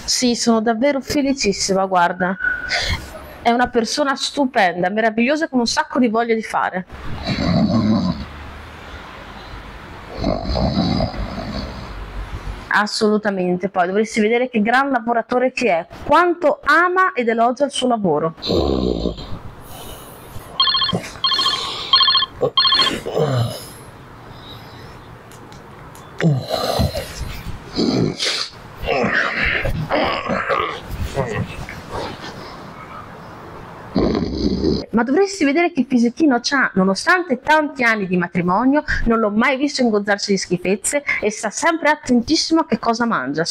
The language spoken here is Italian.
Sì, sono davvero felicissima, guarda. È una persona stupenda, meravigliosa, con un sacco di voglia di fare. Assolutamente, poi dovresti vedere che gran lavoratore che è, quanto ama ed elogia il suo lavoro. Ma dovresti vedere che fisichino c'ha, nonostante tanti anni di matrimonio, non l'ho mai visto ingozzarsi di schifezze e sta sempre attentissimo a che cosa mangia.